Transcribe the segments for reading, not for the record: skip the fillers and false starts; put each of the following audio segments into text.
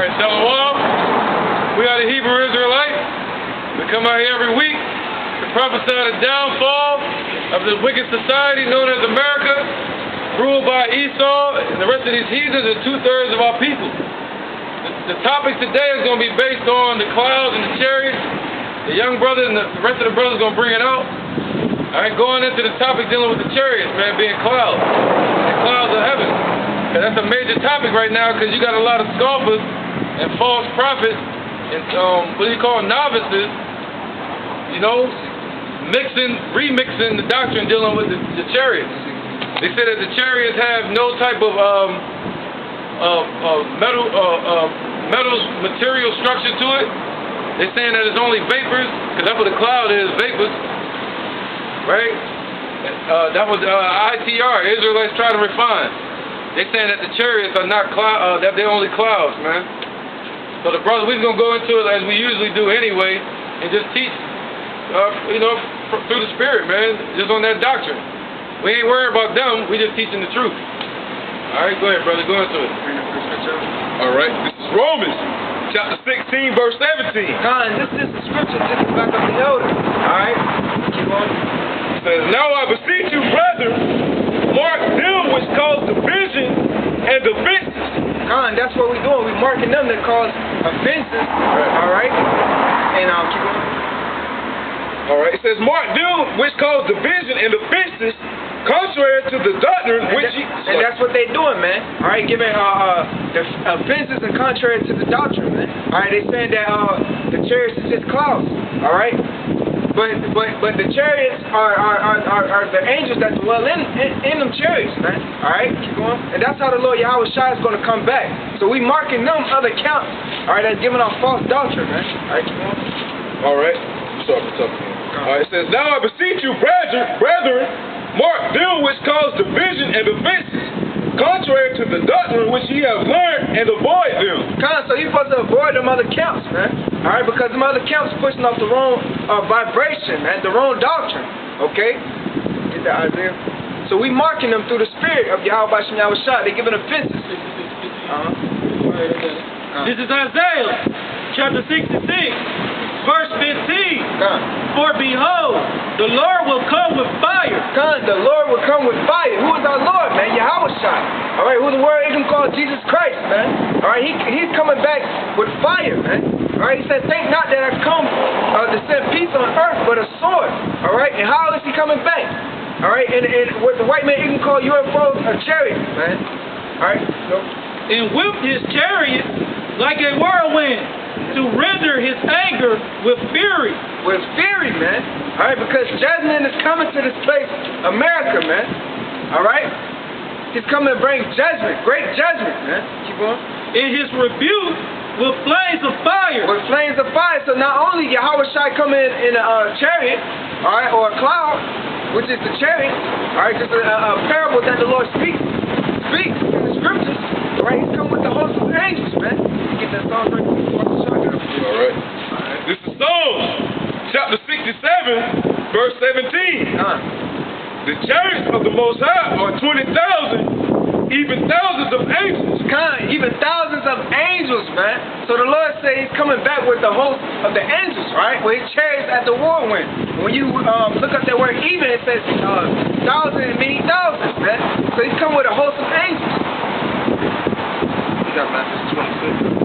Alright, Shalom. We are the Hebrew Israelites. We come out here every week to prophesy the downfall of the wicked society known as America, ruled by Esau and the rest of these heathens and 2/3 of our people. The topic today is going to be based on the clouds and the chariots. The young brother and the rest of the brothers are going to bring it out. Alright, going into the topic dealing with the chariots, man, being clouds. The clouds of heaven. And that's a major topic right now because you got a lot of scoffers and false prophets and what do you call novices, you know, remixing the doctrine dealing with the chariots. They say that the chariots have no type of material structure to it. They're saying that it's only vapors, because that's what a cloud is, vapors, right? That was ITR, Israelites try to refine. They're saying that the chariots are not clouds, that they're only clouds, man. So the brothers, we're going to go into it as we usually do anyway, and just teach, you know, through the Spirit, man, just on that doctrine. We ain't worried about them, we just teaching the truth. All right, go ahead, brother, go into it. All right, this is Romans, chapter 16, verse 17. God, this is the scripture, just back up the elder. All right, keep on. It says, now I beseech you, brethren, mark them which cause division and offenses. God, that's what we're doing. We're marking them that cause offenses. All right, and keep on. All right, it says, mark them which cause division and offenses, contrary to the doctrine which and that's what they're doing, man. All right, giving the offenses and contrary to the doctrine, man. All right, they're saying that the chariots is just clouds. All right, but the chariots are the angels that dwell in them chariots, man. All right, keep going. And that's how the Lord Yahweh Shai is going to come back. So we marking them other counts. All right, that's giving off false doctrine, man. All right, keep going. All right, what's up? All right, it says, now I beseech you, brethren, mark them which cause division and offenses, contrary to the doctrine which ye have learned, and avoid them. So you're supposed to avoid them other counts, man. All right, because them other counts pushing off the wrong vibration, man, the wrong doctrine. Okay? Get that, Isaiah? So we marking them through the spirit of Yahweh Bashem Yahweh Shai. They're giving offenses. This is Isaiah, chapter 66. Verse 15, for behold, the Lord will come with fire. The Lord will come with fire. Who is our Lord, man? Yahweh Shai. All right, who's the word Ism called Jesus Christ, man. All right, he's coming back with fire, man. All right, he said, think not that I come to send peace on earth, but a sword. All right, and how is he coming back? All right, and what the white man Ism called UFOs, a chariot, man. All right, so. And whip his chariot like a whirlwind, to render his anger with fury. With fury, man. All right, because judgment is coming to this place, America, man. All right? He's coming to bring judgment, great judgment, man. Keep on. In his rebuke with flames of fire. With flames of fire. So not only Yahweh Shai come in a chariot, all right, or a cloud, which is the chariot, all right, just a parable that the Lord speaks in the scriptures. All right, he's come with the host of angels, man. Get that song right. All right. This is Psalms, chapter 67, verse 17. The chariots of the Most High are 20,000, even thousands of angels. Even thousands of angels, man. So the Lord said he's coming back with the host of the angels, right? With his chariots at the whirlwind. When you look up that word even, it says thousands and many thousands, man. So he's coming with a host of angels. You got Matthew 26.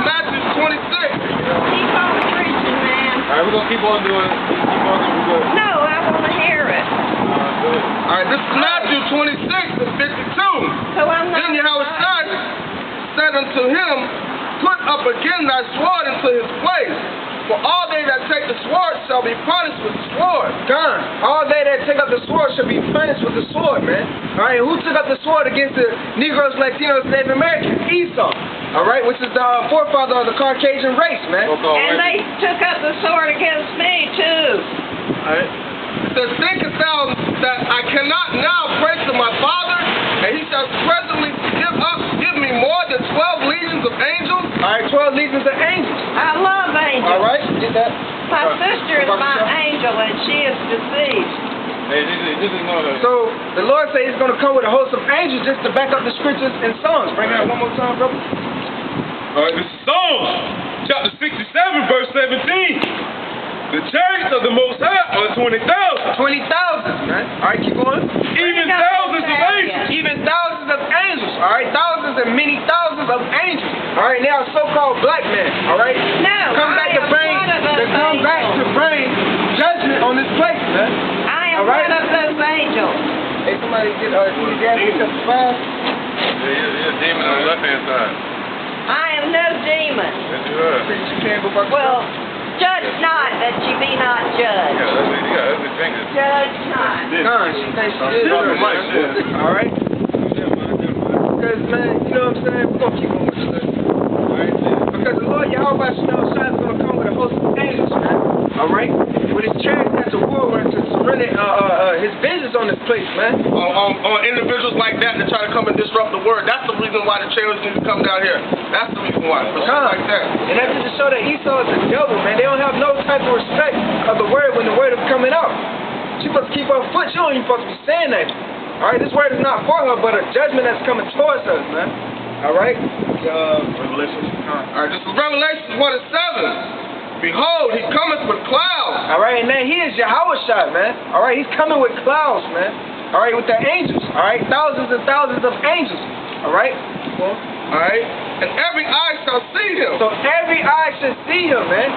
Matthew 26. Keep on preaching, man. All right, we're going to keep on doing it. Keep on doing it. No, I want to hear it. All right, this is Matthew 26 and 52. So I'm not. Then Yahweh Shai said unto him, put up again thy sword into his place. For all they that take the sword shall be punished with the sword. All they that take up the sword shall be punished with the sword, man. All right, who took up the sword against the Negroes, Latinos, Native Americans? Esau. All right, which is the forefather of the Caucasian race, man. And they took up the sword against me, too. All right. It says, thinkest thou that I cannot now pray to my Father, and he shall presently give me more than 12 legions of angels? All right, 12 legions of angels. I love angels. All right, get that. My sister is my angel, and she is deceased. Hey, this is not a... So the Lord said He's going to come with a host of angels just to back up the scriptures and Psalms. Bring it out one more time, brother. All right, this is Psalms, chapter 67, verse 17. The chariots of the Most High are 20,000. 20,000, man. All right, keep going. Even thousands of angels. Even thousands of angels. All right, thousands and many thousands of angels. All right, now so-called black men. All right, come back to bring judgment on this place, man. I am one of those angels. Hey, somebody get Ecclesiastes chapter 5. You're a demon on the left-hand side. I am no demon. Yes, you are. Preach your can go back. Well, judge not that ye be not judged. Yeah, that's the fingers. Judge not. She thinks she is. All right. Because, man, you know what I'm saying? We're going to keep on with the list. All right? Because the Lord Yahweh Shemel Shai is going to come with a host of angels, man. All right? And with his chariots as a whirlwind to surrender his vengeance on this place, man. On individuals like that try to come and disrupt the word. That's the reason why the chariots need to come down here. That's the reason why. For shit like that. And that's just to show that Esau is the devil, man. They don't have no type of respect of the word when the word is coming out. She supposed to keep her foot. She don't even supposed to be saying that. All right, this word is not for her, but a judgment that's coming towards us, man. All right? Revelation. All right, this is Revelation 1:7. Behold, he cometh with clouds. All right, and then he is Yahweh Shai, man. All right, he's coming with clouds, man. All right, with the angels. All right, thousands and thousands of angels. All right? All right, and every eye shall see him. So every eye should see him, man.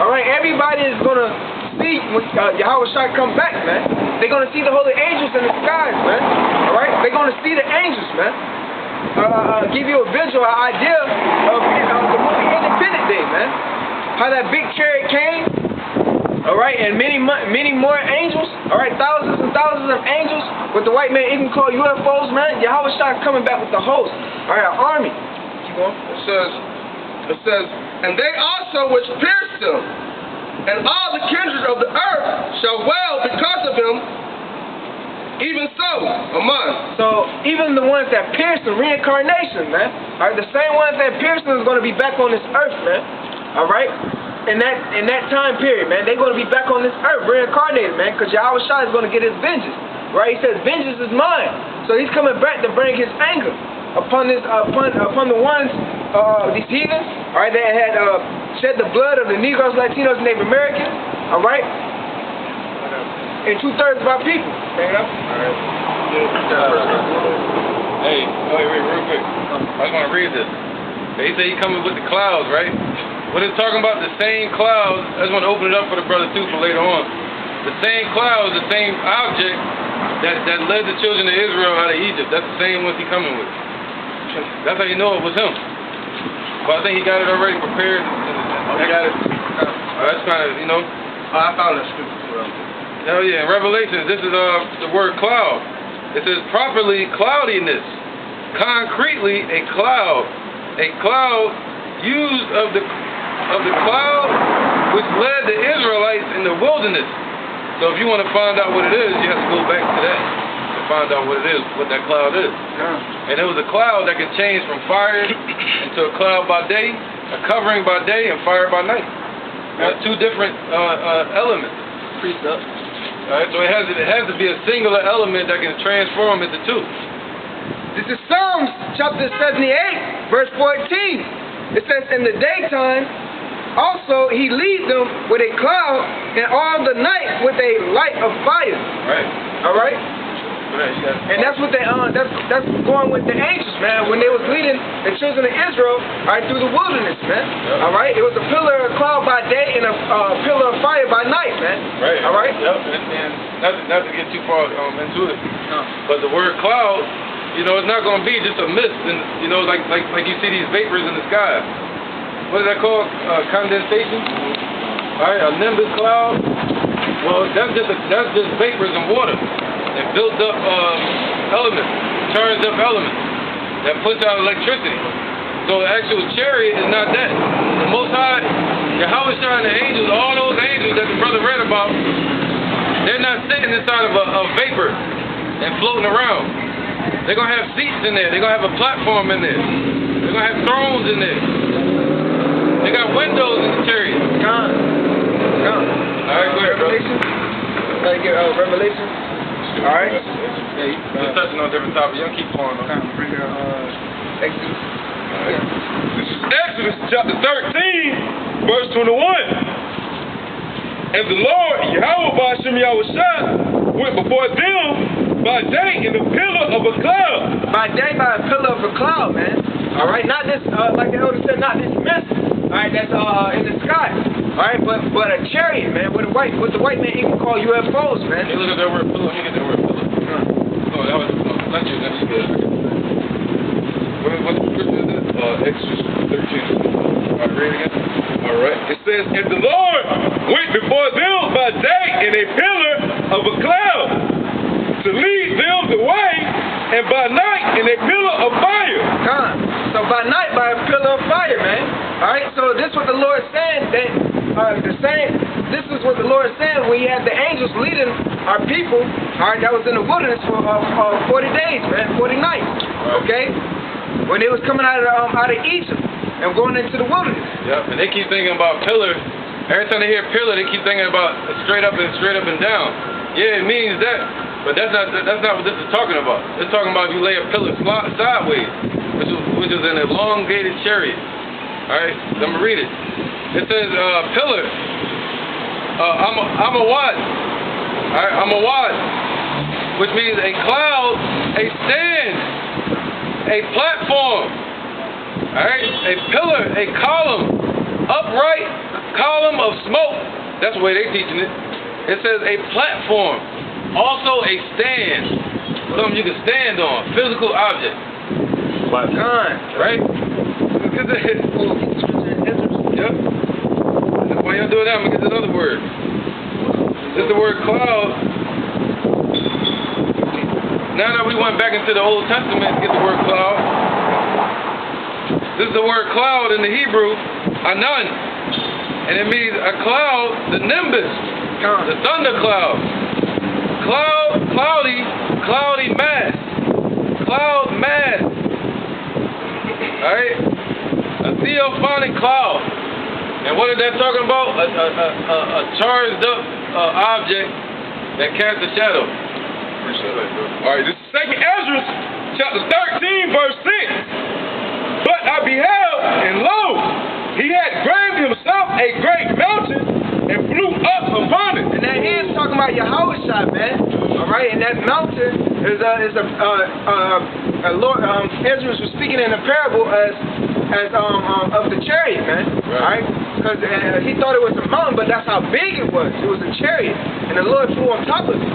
All right, everybody is going to see when Yahweh Shai come back, man. They're going to see the holy angels in the skies, man. All right, they're going to see the angels, man. Give you a visual idea of the movie Independence Day, man. How that big chariot came, all right, and many more angels, all right, thousands and thousands of angels with the white man even called UFOs, man. Yahweh Shai coming back with the host, all right, an army. Keep going. It says, and they also which pierced him, and all the kindred of the earth shall wail because of him, even so, among. So even the ones that pierced him, reincarnation, man. All right, the same ones that pierced him is going to be back on this earth, man. All right, in that time period, man, they're going to be back on this earth, reincarnated, man, because Yahweh Shai is going to get his vengeance. Right? He says, "Vengeance is mine." So he's coming back to bring his anger upon the ones, these heathens, all right, that had shed the blood of the Negroes, Latinos, and Native Americans, all right, and 2/3 of our people. Bring it up. Hey, wait, real quick. I just want to read this. They say he coming with the clouds, right? When it's talking about the same clouds, I just want to open it up for the brother too for later on. The same clouds, the same object that led the children of Israel out of Egypt. That's the same ones he coming with. That's how you know it was him. But I think he got it already prepared. I got it. That's kind of, you know. I found that scripture as well. Hell yeah, in Revelations, this is the word cloud. It says properly cloudiness, concretely a cloud used of the cloud which led the Israelites in the wilderness. So if you want to find out what it is, you have to go back to that to find out what it is, what that cloud is. And it was a cloud that can change from fire into a cloud by day, a covering by day, and fire by night. Two different elements. Alright, so it has to be a singular element that can transform into two. This is Psalms chapter 78, verse 14. It says, "In the daytime also he leads them with a cloud, and all the night with a light of fire." Right. All right. And that's what that's going with the angels, man. When they was leading the children of Israel, all right, through the wilderness, man. Yep. All right. It was a pillar of cloud by day and a pillar of fire by night, man. Right. All right. Yep. And not to get too far into it, but the word cloud, you know, it's not going to be just a mist, and you know, like you see these vapors in the sky. What is that called? Condensation. All right, a nimbus cloud. Well, that's just vapors and water. And built up elements, charged up elements that puts out electricity. So the actual chariot is not that. The Most High, Yahweh Shai and the angels, all those angels that the brother read about, they're not sitting inside of a vapor and floating around. They're going to have seats in there. They're going to have a platform in there. They're going to have thrones in there. They got windows in the chariot. Come. All right, go ahead, brother. Revelation. Revelation. All right. Just touching on different topics. Y'all keep going on. Kind of bring her Exodus. Alright. This is Exodus chapter 13, verse 21. And the Lord, Yahweh Ba'ashem Yahushua, went before them by day in the pillar of a cloud. By day, by a pillar of a cloud, man. All right, not this, like the elder said, not this mess. All right, that's in the sky. All right, but a chariot, man, with the white man even call UFOs, man. Hey, look at that word pillar. Let me get that word pillar. Oh, that was not you. That's good. What scripture is that? Exodus 13. All right, read it again. All right. It says, and the Lord went before them by day in a pillar of a cloud to lead them the way, and by night in a pillar of fire. So by night, by a pillar of fire, man. All right, so this is what the Lord saying. This is what the Lord said when He had the angels leading our people. All right, that was in the wilderness for 40 days, man, 40 nights. Okay, when they was coming out of Egypt and going into the wilderness. Yep, and they keep thinking about pillar. Every time they hear pillar, they keep thinking about straight up and down. Yeah, it means that, but that's not what this is talking about. It's talking about if you lay a pillar sideways, which is an elongated chariot. All right, I'm gonna read it. It says pillar. I'm a what? All right, I'm a what? Which means a cloud, a stand, a platform. All right, a pillar, a column, upright column of smoke. That's the way they're teaching it. It says a platform, also a stand, something you can stand on, physical object. Right? Look at that. Yep. While y'all doing that, I'm gonna get this other word. This is the word cloud. Now that we went back into the Old Testament to get the word cloud, this is the word cloud in the Hebrew, anan, and it means a cloud, the nimbus, the thunder cloud, cloudy mass, cloud mass. All right, a theophanic cloud. And what is that talking about? A charged up object that casts a shadow. Appreciate that, bro. All right, this is 2nd Ezra, chapter 13, verse 6. But I beheld, and lo, he had graved himself a great mountain and flew up upon it. And that is talking about Yahushua, man. All right, and that mountain is Lord Ezra was speaking in a parable as of the chariot, man. All right, because he thought it was a mountain, but that's how big it was. It was a chariot, and the Lord flew on top of it.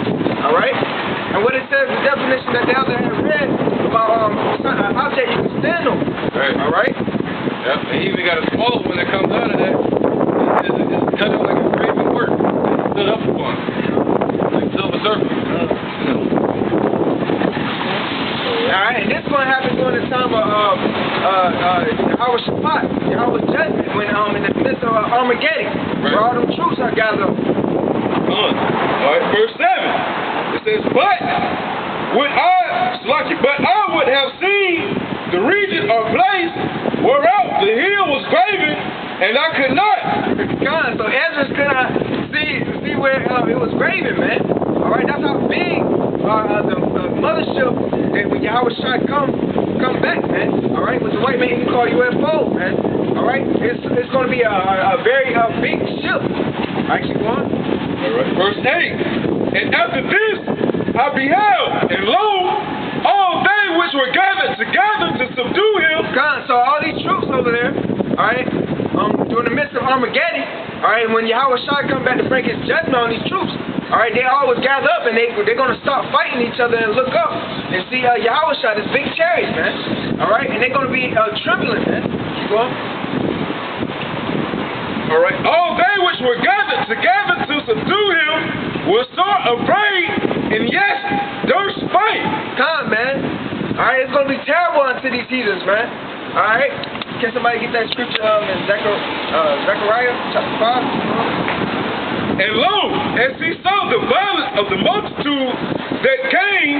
All right, and what it says, the definition that the elder had read about an object you can stand on. Right. All right. Yep. And he even got a smaller one that comes out of that. It's cut out like a graven work. Stood up upon, like silver serpent. All right, and this is going to happen during the time of Yahweh Shabbat, Yahweh's judgment, when in the midst of Armageddon, where all them troops are gathered up. All right, verse 7. It says, but I would have seen the region or place whereof the hill was graven, and I could not. God, so Ezra could not see where it was graven, man. All right, that's how big the mothership, and when Yahweh Shai come back, man. All right, with the white man you call UFO, man. All right, it's going to be a very big ship. All right, keep on. All right, verse 8. And after this I beheld, and lo, all they which were gathered together to subdue him. God, so all these troops over there, all right, during the midst of Armageddon, all right, when Yahweh Shai come back to bring his judgment on these troops, all right, they always gather up and they're going to start fighting each other and look up and see Yahweh Shai, this big chariot, man. All right, and they're going to be trembling, man. Keep going. All right, all they which were gathered together to subdue him were sore afraid, and yes, durst fight. Come, man. All right, it's going to be terrible unto these heathens, man. All right, can somebody get that scripture in Zechariah chapter 5? And lo, as he saw the violence of the multitude that came,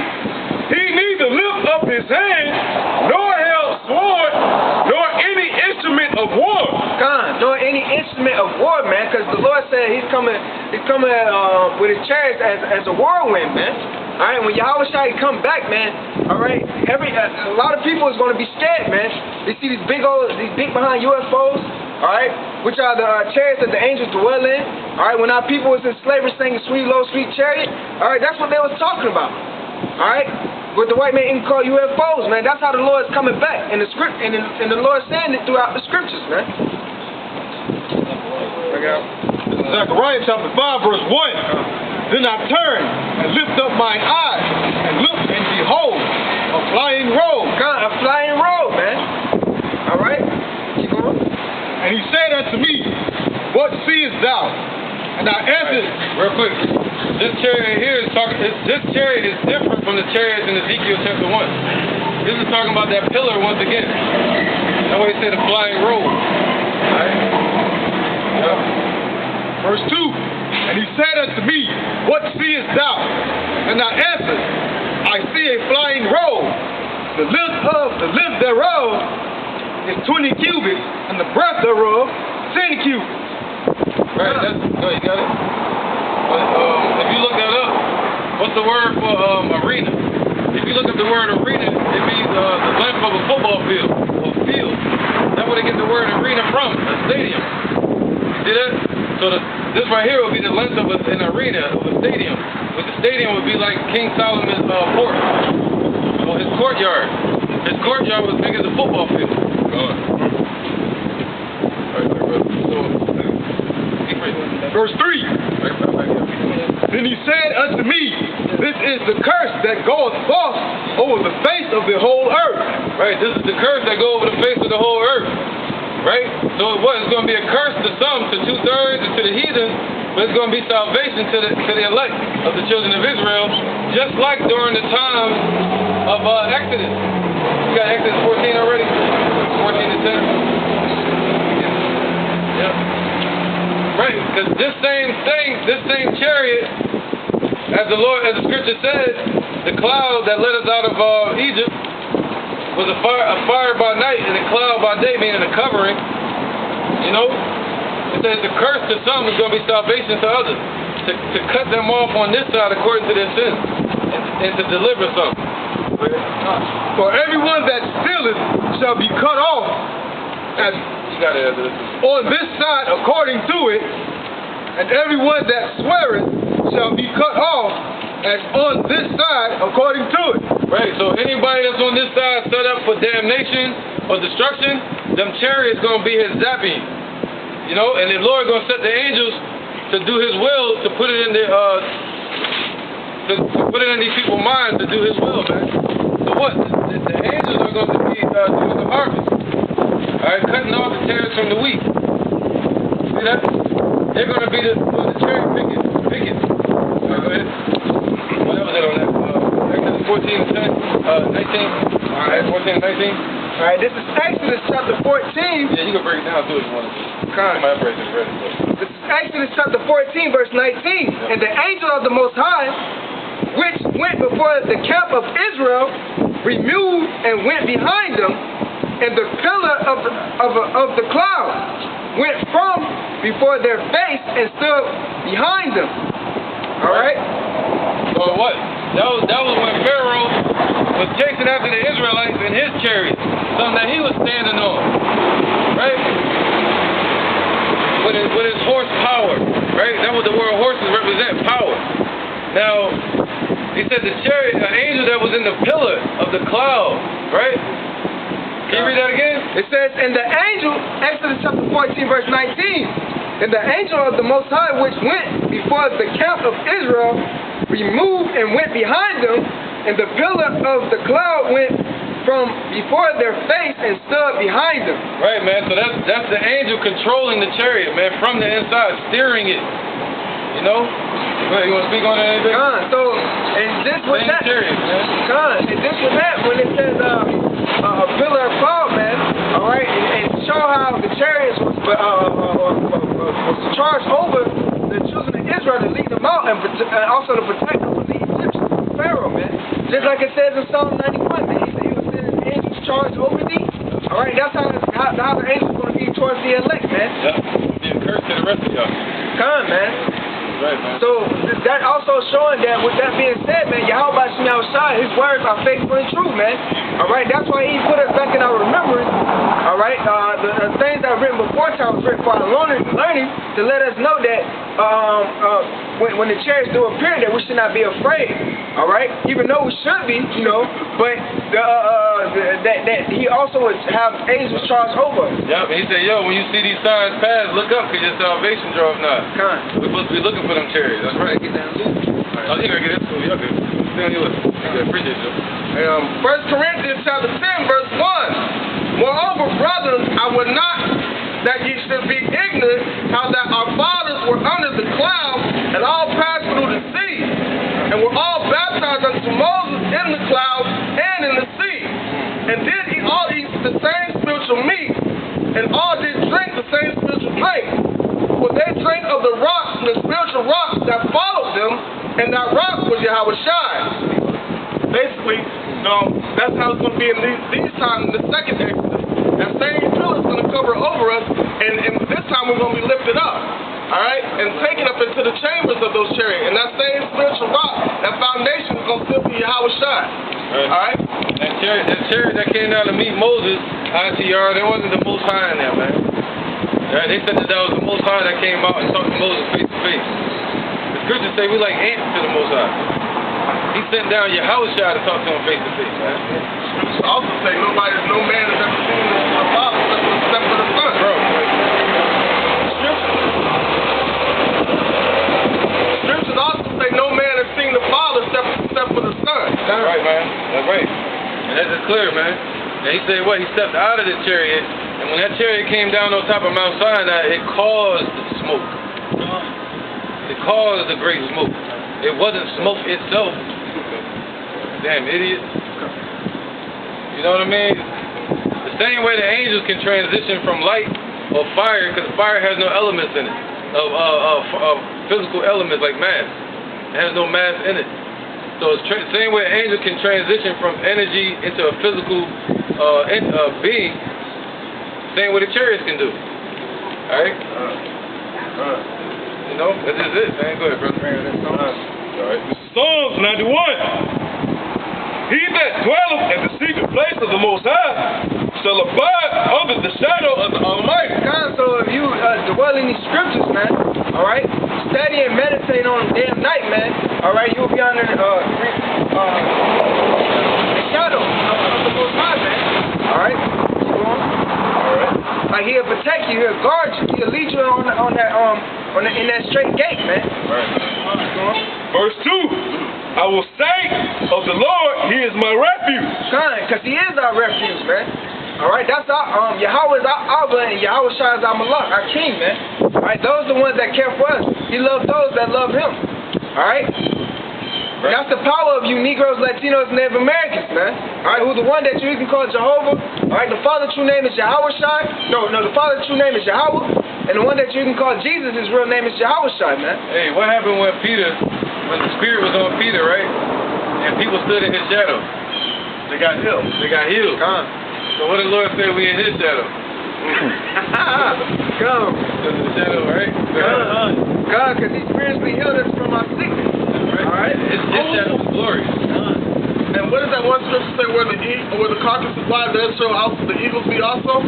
he neither lift up his hand, nor held sword, nor any instrument of war. God, nor any instrument of war, man, because the Lord said he's coming with his chariots as a whirlwind, man. All right, when Yahweh Shai come back, man, all right, a lot of people is going to be scared, man. They see these big behind UFOs, all right, which are the chariots that the angels dwell in. All right, when our people was in slavery singing "Sweet Low Sweet Chariot," all right, that's what they was talking about. All right, what the white man even call UFOs, man. That's how the Lord is coming back in the script, and the Lord saying it throughout the scriptures, man. This is Zechariah chapter 5, verse 1. Then I turned and lifted up mine eyes and looked, and behold, a flying robe. A flying robe, man. All right, keep going. And he said unto me, What seest thou? And I answered, Real quick, this chariot here is talking. This chariot is different from the chariots in Ezekiel chapter 1. This is talking about that pillar once again. That's why he said a flying robe. All right. verse 2. And he said unto me, What seest thou? And I answered, I see a flying robe. The length thereof is 20 cubits, and the breadth thereof 10 cubits. Right, no, you got it. If you look that up, what's the word for arena? If you look up the word arena, it means the length of a football field, or field. That's where they get the word arena from, a stadium. You see that? So this right here would be the length of an arena, of a stadium. But the stadium would be like King Solomon's fort, or his courtyard. His courtyard was big as a football field. Verse 3. Then he said unto me, This is the curse that goeth forth over the face of the whole earth. Right, this is the curse that go over the face of the whole earth. Right? So it's going to be a curse to some, to 2/3, and to the heathens, but it's going to be salvation to the elect of the children of Israel, just like during the time of Exodus. You got Exodus 14 already? 14 to 10? Yeah. Right, because this same chariot, as the scripture says, the cloud that led us out of Egypt was a fire by night and a cloud by day, meaning a covering. You know, it says the curse to some is going to be salvation to others, to cut them off on this side according to their sins, and to deliver some. For everyone that stealeth shall be cut off on this side according to it, and everyone that sweareth shall be cut off as on this side according to it. Right, so anybody that's on this side set up for damnation or destruction, them chariots going to be his zapping. You know, and the Lord going to set the angels to do his will, to put it in their, to put it in these people's minds to do his will, man. So what? The angels are going to be doing the harvest. Alright, cutting off the tares from the wheat. See that? They're going to be doing the cherry picking. Alright, go ahead. What was that on that? Exodus 14, 19. Alright, 14, 19. Alright, this is Exodus chapter 14. Yeah, you can break it down too if you want to. My break is ready. This is Exodus chapter 14, verse 19. Yeah. And the angel of the Most High, which went before the camp of Israel, removed and went behind them, and the pillar of the cloud went from before their face and stood behind them. All right? So what? That was when Pharaoh was chasing after the Israelites in his chariot, something that he was standing on, right? With his horsepower, right? That's what the word horses represent, power. Now, he said the chariot, the angel that was in the pillar of the cloud, right? Can you read that again? It says, and the angel, Exodus chapter 14, verse 19, and the angel of the Most High, which went before the camp of Israel, removed and went behind them, and the pillar of the cloud went from before their face and stood behind them. Right, man. So that's the angel controlling the chariot, man, from the inside, steering it. You know? You want to speak on that anything? So, and this was that. Chariot, man. And this was that when it says a pillar of cloud, man. All right, and show how the chariots was charged over the children of Israel to lead them out and also to protect them from the Egyptians, from Pharaoh, man. Just like it says in Psalm 91, man. He said he was sending angels charged over thee. All right, that's how the angels going to be towards the elect, man. Yeah, be a curse to the rest of y'all. Come on, man. Right, man. So that also showing that, with that being said, man, Yahweh Shai, his words are faithful and true, man. All right, that's why he put us back in our remembrance. All right, the things that were written before time was written for our learning to let us know that when the chariots do appear, that we should not be afraid. All right, even though we should be, you know, but that he also would have angels charge over us. Yep, he said, yo, when you see these signs pass, look up, because your salvation draweth nigh. We're supposed to be looking for them chariots. That's right. Get that loot. Oh, you gotta get this too. Y'all good. Stay on your list. Okay, appreciate you. 1 Corinthians chapter 10, verse 1. Moreover, brethren, I would not that ye should be ignorant how that our fathers were under the cloud and all passed through the sea, and were all baptized unto Moses in the cloud and in the sea, and did all eat the same spiritual meat, and all did drink the same spiritual drink. For they drank of the rock, the spiritual rock that followed them, and that rock was Yahweh Shai. Basically, that's how it's going to be in these times in the second Exodus. That same pillar is going to cover over us, and this time we're going to be lifted up, all right, and taken up into the chambers of those chariots. And that same spiritual rock, that foundation is going to still be Yahweh Shai, all right? That chariot that came down to meet Moses, ITR, there wasn't the Most High in there, man. Right? They said that was the Most High that came out and talked to Moses face to face. The scriptures say we like ants to the Most High. He sent down Yahweh Shai to talk to him face to face, man. Scriptures also say no man has ever seen the Father except for the Son. Bro. Scriptures also say no man has seen the Father except for the Son. That's right, man. That's right. And that's just clear, man. And he said what? He stepped out of the chariot, and when that chariot came down on top of Mount Sinai, it caused the smoke. It caused the great smoke. It wasn't smoke itself. Damn idiot. You know what I mean? The same way the angels can transition from light or fire, because fire has no elements in it, of physical elements like mass. It has no mass in it. So it's the same way an angel can transition from energy into a physical being, same way the chariots can do. Alright? You know, that's just it, man. Go ahead, brother. Alright, this is Psalms 91. He that dwelleth in the secret place of the Most High shall abide under the shadow of the Almighty. So if you dwell in these scriptures, man, all right, study and meditate on them day and night, man, all right, you'll be under the shadow of the Most High, man, all right. Keep on. All right. Like he'll protect you, he'll guard you, he'll lead you in that straight gate, man. Right. Verse 2. I will say of the Lord, He is my refuge. Because He is our refuge, man. All right, that's our Yahweh is our Abba, and Yahweh Shai is our Malak, our King, man. All right, those are the ones that care for us. He loves those that love Him. All right. That's the power of you Negroes, Latinos, and Native Americans, man. All right, who the one that you can call Jehovah. All right, the Father's true name is Yahweh Shai. No, the Father's true name is Yahweh, and the one that you can call Jesus, his real name is Yahweh Shai, man. Hey, what happened when the Spirit was on Peter, right? And people stood in his shadow. They got healed. They got healed. So what did the Lord say? We in his shadow. Come. In the shadow, right? God, because He spiritually healed us from our sickness. All right. His shadow is glorious. And what does that one scripture say? Where the carcasses lie, there shall also the eagles be also.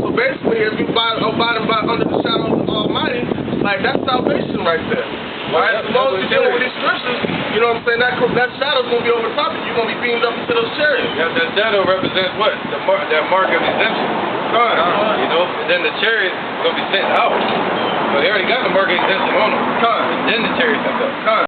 So basically, if you abide under the shadow of the Almighty, like that's salvation right there. Right? As long as you're dealing with these scriptures, you know what I'm saying? That shadow's gonna be over top of you. You're gonna be beamed up into those chariots. Yeah, that shadow represents what? That mark of exemption. You know, and then the chariot is gonna be sent out. But they already got the mark of exemption on them. And then the chariot comes out.